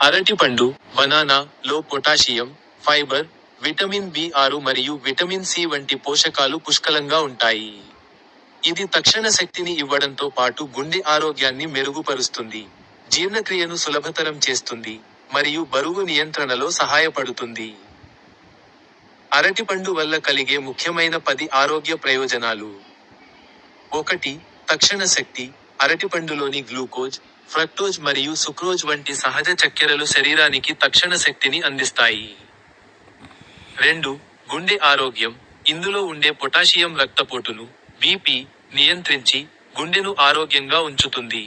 అరటిపండు, బనానా లో potassium, fibre, vitamin B6 మరియు విటమిన్ సి వంటి పోషకాలు పుష్కలంగా ఉంటాయి. ఇది తక్షణ శక్తిని ఇవ్వడంతో పాటు గుండె ఆరోగ్యాన్ని మెరుగుపరుస్తుంది, జీర్ణక్రియను సులభతరం చేస్తుంది, మరియు బరువు నియంత్రణలో సహాయపడుతుంది. అరటిపండు వల్ల కలిగే ముఖ్యమైన 10 ఆరోగ్య ప్రయోజనాలు. 1. తక్షణ శక్తి. అరటిపండులోని గ్లూకోజ్, ఫ్రక్టోజ్ మరియు సుక్రోజ్ వంటి సహజ చక్కెరలు శరీరానికి తక్షణ శక్తిని అందిస్తాయి. 2. గుండె ఆరోగ్యం. ఇందులో ఉండే పొటాషియం రక్తపోటును, బీపీ, నియంత్రించి, గుండెను ఆరోగ్యంగా ఉంచుతుంది.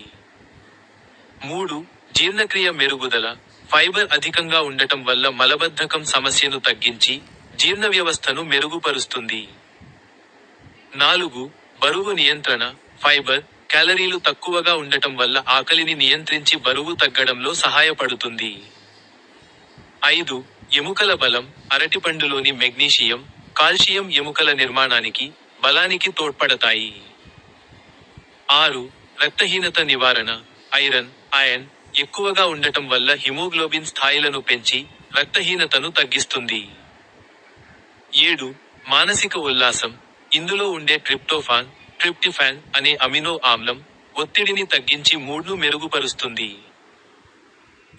3. జీర్ణక్రియ మెరుగుదల. ఫైబర్ అధికంగా ఉండటం వల్ల మలబద్ధకం సమస్యను తగ్గించి, జీర్ణ వ్యవస్థను మెరుగుపరుస్తుంది. 4. బరువు నియంత్రణ. ఫైబర్, క్యాలరీలు తక్కువగా ఉండటం వల్ల ఆకలిని నియంత్రించి బరువు తగ్గడంలో సహాయపడుతుంది. 5. ఎముకల బలం. అరటిపండులోని మెగ్నీషియం, కాల్షియం ఎముకల నిర్మాణానికి, బలానికి తోడ్పడతాయి. 6. రక్తహీనత నివారణ. ఐరన్ ఎక్కువగా ఉండటం వల్ల హిమోగ్లోబిన్ స్థాయిలను పెంచి, రక్తహీనతను తగ్గిస్తుంది. 7. మానసిక ఉల్లాసం. ఇందులో ఉండే ట్రిప్టిఫాన్ అనే అమినో ఆమ్లం, ఒత్తిడిని తగ్గించి మూడ్ను మెరుగుపరుస్తుంది.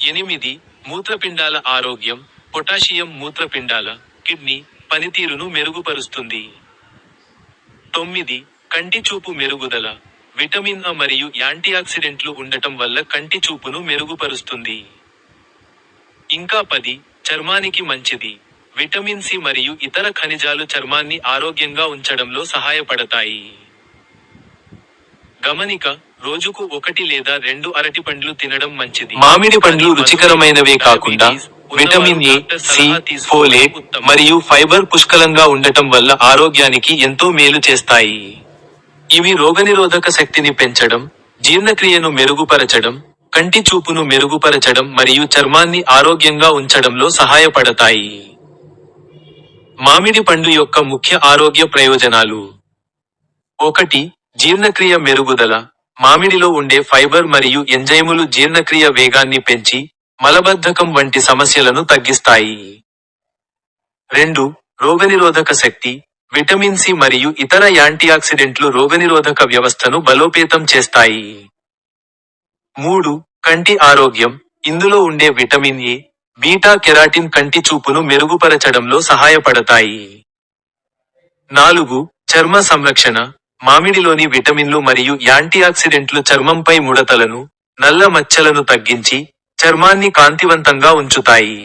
8. మూత్రపిండాల ఆరోగ్యం. పొటాషియం మూత్రపిండాల, కిడ్నీ పనితీరును మెరుగుపరుస్తుంది. 9. కంటి చూపు మెరుగుదల. విటమిన్ అ మరియు యాంటీఆక్సిడెంట్లు ఉండటం వల్ల కంటి చూపును మెరుగుపరుస్తుంది. ఇంకా 10. చర్మానికి మంచిది. విటమిన్ సి మరియు ఇతర ఖనిజాలు చర్మాన్ని ఆరోగ్యంగా ఉంచడంలో సహాయపడతాయి. గమనిక: రోజుకు 1 లేదా 2 అరటిపండ్లు తినడం మంచిది. మామిడి పండ్లు రుచికరమైనవే కాకుండా, విటమిన్ ఎ, సి, ఫోలేట్, మరియు ఫైబర్ పుష్కలంగా ఉండటం వల్ల ఆరోగ్యానికి ఎంతో మేలు చేస్తాయి. ఇవి రోగనిరోధక శక్తిని పెంచడం, జీర్ణక్రియను మెరుగుపరచడం, కంటి చూపును మెరుగుపరచడం మరియు చర్మాన్ని ఆరోగ్యంగా ఉంచడంలో సహాయపడతాయి. మామిడి పండు యొక్క ముఖ్య ఆరోగ్య ప్రయోజనాలు. 1. జీర్ణక్రియ మెరుగుదల. మామిడిలో ఉండే ఫైబర్ మరియు ఎంజైములు జీర్ణక్రియ వేగాన్ని పెంచి, మలబద్ధకం వంటి సమస్యలను తగ్గిస్తాయి. 2. రోగనిరోధక శక్తి. విటమిన్ సి మరియు ఇతర యాంటీఆక్సిడెంట్లు రోగనిరోధక వ్యవస్థను బలోపేతం చేస్తాయి. 3. కంటి ఆరోగ్యం. ఇందులో ఉండే విటమిన్ ఎ, బీటా కెరాటిన్ కంటి చూపును మెరుగుపరచడంలో సహాయపడతాయి. 4. చర్మ సంరక్షణ. మామిడిలోని విటమిన్లు మరియు యాంటీఆక్సిడెంట్లు చర్మంపై ముడతలను, నల్ల మచ్చలను తగ్గించి, చర్మాన్ని కాంతివంతంగా ఉంచుతాయి.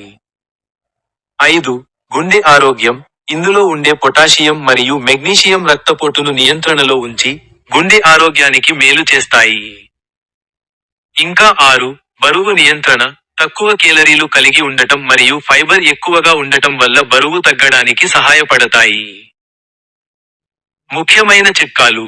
5. గుండె ఆరోగ్యం. ఇందులో ఉండే పొటాషియం మరియు మెగ్నీషియం రక్తపోటును నియంత్రణలో ఉంచి, గుండె ఆరోగ్యానికి మేలు చేస్తాయి. ఇంకా 6. బరువు నియంత్రణ. తక్కువ కేలరీలు కలిగి ఉండటం మరియు ఫైబర్ ఎక్కువగా ఉండటం వల్ల బరువు తగ్గడానికి సహాయపడతాయి. ముఖ్యమైన చిట్కాలు.